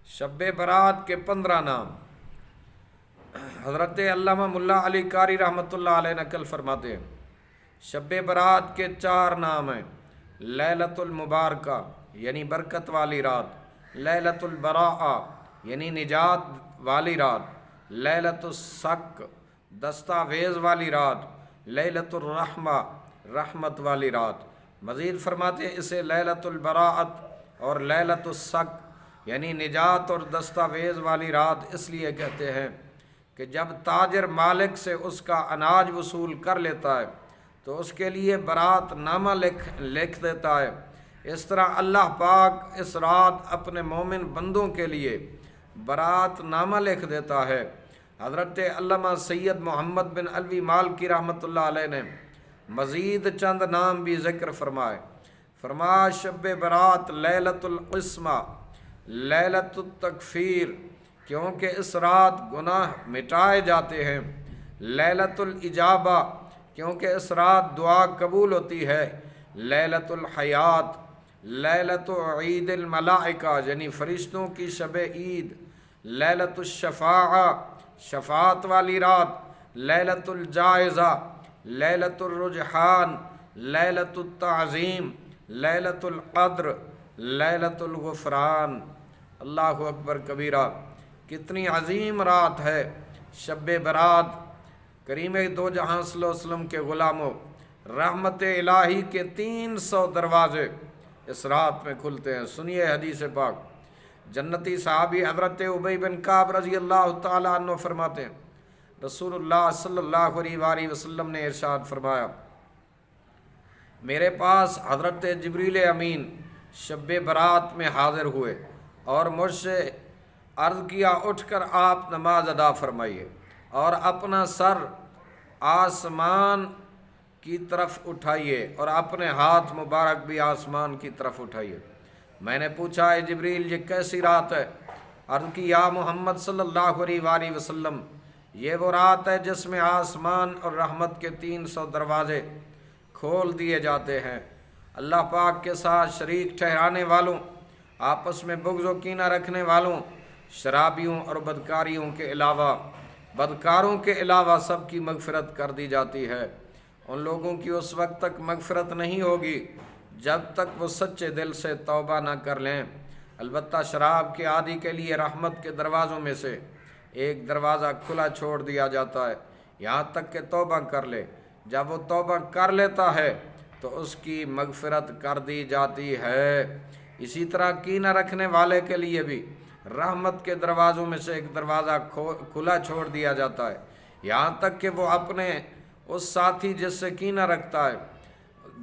شب برات کے 15 نام حضرت علامہ ملا علی قاری رحمۃ اللہ علیہ نقل فرماتے ہیں، شب برات کے 4 نام ہیں: لیلۃ المبارکہ یعنی برکت والی رات، لیلۃ البراءہ یعنی نجات والی رات، لیلۃ الصق دستاویز والی رات، لیلۃ الرحمہ رحمت والی رات۔ مزید فرماتے ہیں اسے لیلۃ البراءت اور لیلۃ الصق یعنی نجات اور دستاویز والی رات اس لیے کہتے ہیں کہ جب تاجر مالک سے اس کا اناج وصول کر لیتا ہے تو اس کے لیے برات نامہ لکھ دیتا ہے۔ اس طرح اللہ پاک اس رات اپنے مومن بندوں کے لیے برات نامہ لکھ دیتا ہے۔ حضرت علامہ سید محمد بن علوی مالکی رحمۃ اللہ علیہ نے مزید چند نام بھی ذکر فرمایا شب برات لیلۃ القسمہ، لیلۃ التکفیر کیونکہ اس رات گناہ مٹائے جاتے ہیں، لیلۃ الاجابہ کیونکہ اس رات دعا قبول ہوتی ہے، لیلۃ الحیات، لیلۃ عید الملائکہ یعنی فرشتوں کی شب عید، لیلۃ الشفاعہ شفاعت والی رات، لیلۃ الجائزہ، لیلۃ الرجحان، لیلۃ التعظیم، لیلۃ القدر، لیلۃ الغفران۔ اللہ اکبر کبیرہ، کتنی عظیم رات ہے شب برات۔ کریم دو جہاں صلی اللہ علیہ وسلم کے غلاموں، رحمت الہی کے 300 دروازے اس رات میں کھلتے ہیں۔ سنیے حدیث پاک، جنتی صحابی حضرت ابی بن کعب رضی اللہ تعالیٰ عنہ فرماتے ہیں، رسول اللہ صلی اللہ علیہ وآلہ وسلم نے ارشاد فرمایا، میرے پاس حضرت جبریل امین شب برات میں حاضر ہوئے اور مجھ سے عرض کیا، اٹھ کر آپ نماز ادا فرمائیے اور اپنا سر آسمان کی طرف اٹھائیے اور اپنے ہاتھ مبارک بھی آسمان کی طرف اٹھائیے۔ میں نے پوچھا، اے جبریل یہ کیسی رات ہے؟ عرض کی، یا محمد صلی اللہ علیہ وآلہ وسلم، یہ وہ رات ہے جس میں آسمان اور رحمت کے 300 دروازے کھول دیے جاتے ہیں۔ اللہ پاک کے ساتھ شریک ٹھہرانے والوں، آپس میں بغض و کینہ رکھنے والوں، شرابیوں اور بدکاروں کے علاوہ سب کی مغفرت کر دی جاتی ہے۔ ان لوگوں کی اس وقت تک مغفرت نہیں ہوگی جب تک وہ سچے دل سے توبہ نہ کر لیں۔ البتہ شراب کے عادی کے لیے رحمت کے دروازوں میں سے ایک دروازہ کھلا چھوڑ دیا جاتا ہے یہاں تک کہ توبہ کر لے۔ جب وہ توبہ کر لیتا ہے تو اس کی مغفرت کر دی جاتی ہے۔ اسی طرح کینہ رکھنے والے کے لیے بھی رحمت کے دروازوں میں سے ایک دروازہ کھلا چھوڑ دیا جاتا ہے یہاں تک کہ وہ اپنے اس ساتھی جس سے کینہ رکھتا ہے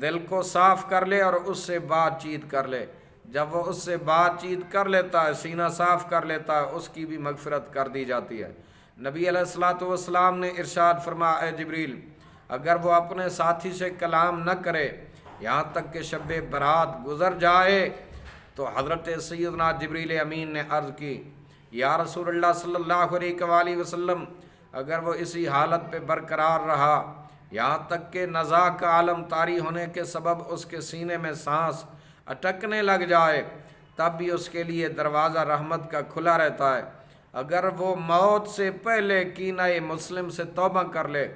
دل کو صاف کر لے اور اس سے بات چیت کر لے۔ جب وہ اس سے بات چیت کر لیتا ہے، سینہ صاف کر لیتا ہے، اس کی بھی مغفرت کر دی جاتی ہے۔ نبی علیہ الصلوۃ والسلام نے ارشاد فرمایا، اے جبریل، اگر وہ اپنے ساتھی سے کلام نہ کرے یہاں تک کہ شب برات گزر جائے تو حضرت سیدنا جبریل امین نے عرض کی، یا رسول اللہ صلی اللہ علیہ وآلہ وسلم، اگر وہ اسی حالت پہ برقرار رہا یہاں تک کہ نزاع کا عالم طاری ہونے کے سبب اس کے سینے میں سانس اٹکنے لگ جائے تب بھی اس کے لیے دروازہ رحمت کا کھلا رہتا ہے۔ اگر وہ موت سے پہلے کینہ مسلم سے توبہ کر لے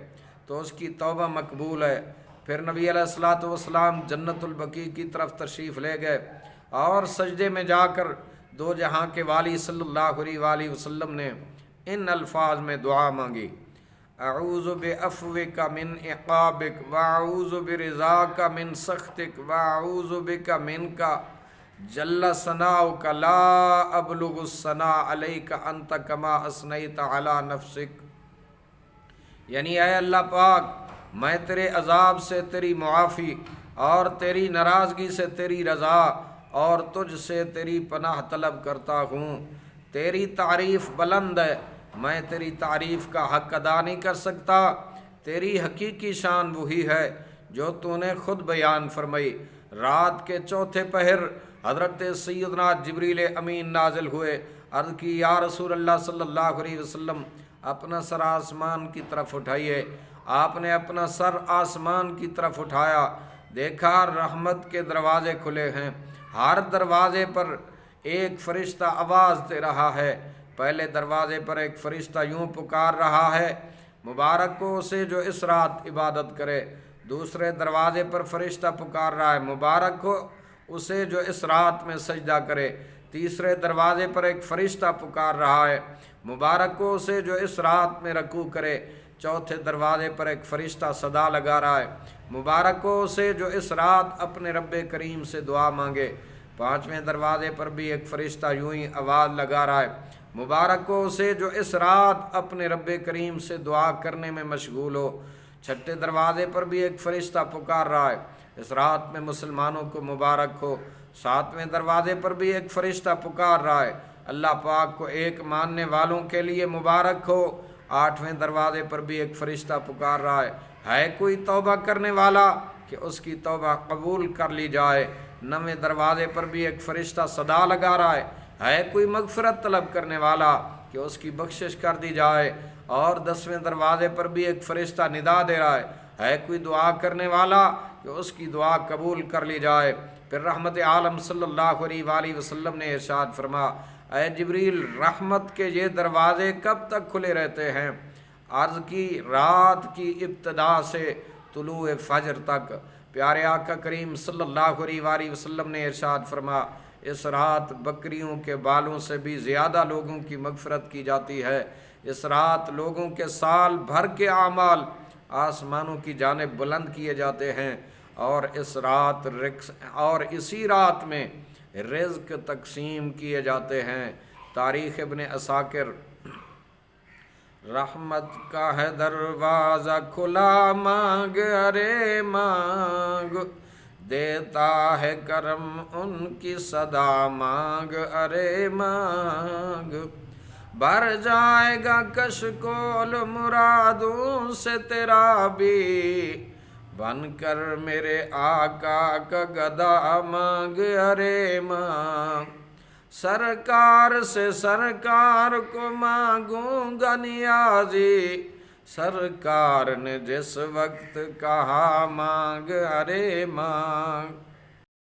تو اس کی توبہ مقبول ہے۔ پھر نبی علیہ الصلوۃ والسلام جنت البقیع کی طرف تشریف لے گئے اور سجدے میں جا کر دو جہاں کے والی صلی اللہ علیہ وآلہ وسلم نے ان الفاظ میں دعا مانگی، اعوذ بعفوک من عقابک واعوذ برضاک من سخطک واعوذ بک منک جل ثناؤک لا ابلغ الثناء علیک انت کما اثنیت علی نفسک۔ یعنی اے اللہ پاک، میں تیرے عذاب سے تیری معافی اور تیری ناراضگی سے تیری رضا اور تجھ سے تیری پناہ طلب کرتا ہوں۔ تیری تعریف بلند ہے، میں تیری تعریف کا حق ادا نہیں کر سکتا۔ تیری حقیقی شان وہی ہے جو تو نے خود بیان فرمائی۔ رات کے چوتھے پہر حضرت سیدنا جبریل امین نازل ہوئے، عرض کی، یا رسول اللہ صلی اللہ علیہ وسلم، اپنا سر آسمان کی طرف اٹھائیے۔ آپ نے اپنا سر آسمان کی طرف اٹھایا، دیکھا رحمت کے دروازے کھلے ہیں، ہر دروازے پر ایک فرشتہ آواز دے رہا ہے، پہلے دروازے پر ایک فرشتہ یوں پکار رہا ہے، مبارک ہو اسے جو اس رات عبادت کرے۔ دوسرے دروازے پر فرشتہ پکار رہا ہے، مبارک ہو اسے جو اس رات میں سجدہ کرے۔ تیسرے دروازے پر ایک فرشتہ پکار رہا ہے، مبارک ہو اسے جو اس رات میں رکوع کرے۔ چوتھے دروازے پر ایک فرشتہ صدا لگا رہا ہے، مبارک ہو اسے جو اس رات اپنے رب کریم سے دعا مانگے۔ پانچویں دروازے پر بھی ایک فرشتہ یوں ہی آواز لگا رہا ہے، مبارک ہو اسے جو اس رات اپنے رب کریم سے دعا کرنے میں مشغول ہو۔ چھٹے دروازے پر بھی ایک فرشتہ پکار رہا ہے، اس رات میں مسلمانوں کو مبارک ہو۔ ساتویں دروازے پر بھی ایک فرشتہ پکار رہا ہے، اللہ پاک کو ایک ماننے والوں کے لیے مبارک ہو۔ آٹھویں دروازے پر بھی ایک فرشتہ پکار رہا ہے کوئی توبہ کرنے والا کہ اس کی توبہ قبول کر لی جائے۔ نویں دروازے پر بھی ایک فرشتہ صدا لگا رہا ہے کوئی مغفرت طلب کرنے والا کہ اس کی بخشش کر دی جائے۔ اور 10ویں دروازے پر بھی ایک فرشتہ ندا دے رہا ہے کوئی دعا کرنے والا کہ اس کی دعا قبول کر لی جائے۔ پھر رحمت عالم صلی اللہ علیہ وآلہ وسلم نے ارشاد فرما، اے جبریل، رحمت کے یہ دروازے کب تک کھلے رہتے ہیں؟ عرض کی، رات کی ابتدا سے طلوع فجر تک۔ پیارے آقا کریم صلی اللہ علیہ وآلہ وسلم نے ارشاد فرما، اس رات بکریوں کے بالوں سے بھی زیادہ لوگوں کی مغفرت کی جاتی ہے۔ اس رات لوگوں کے سال بھر کے اعمال آسمانوں کی جانب بلند کیے جاتے ہیں، اور اسی رات میں رزق تقسیم کیے جاتے ہیں۔ تاریخ ابن عساکر، رحمت کا ہے دروازہ کھلا، مانگ ارے مانگ، دیتا ہے کرم ان کی صدا، مانگ ارے مانگ، بھر جائے گا کشکول مرادوں سے تیرا بھی، بن کر میرے آقا کا گدا، مانگ ارے مانگ، سرکار سے سرکار کو مانگوں گا نیازی، سرکار نے جس وقت کہا مانگ ارے مانگ۔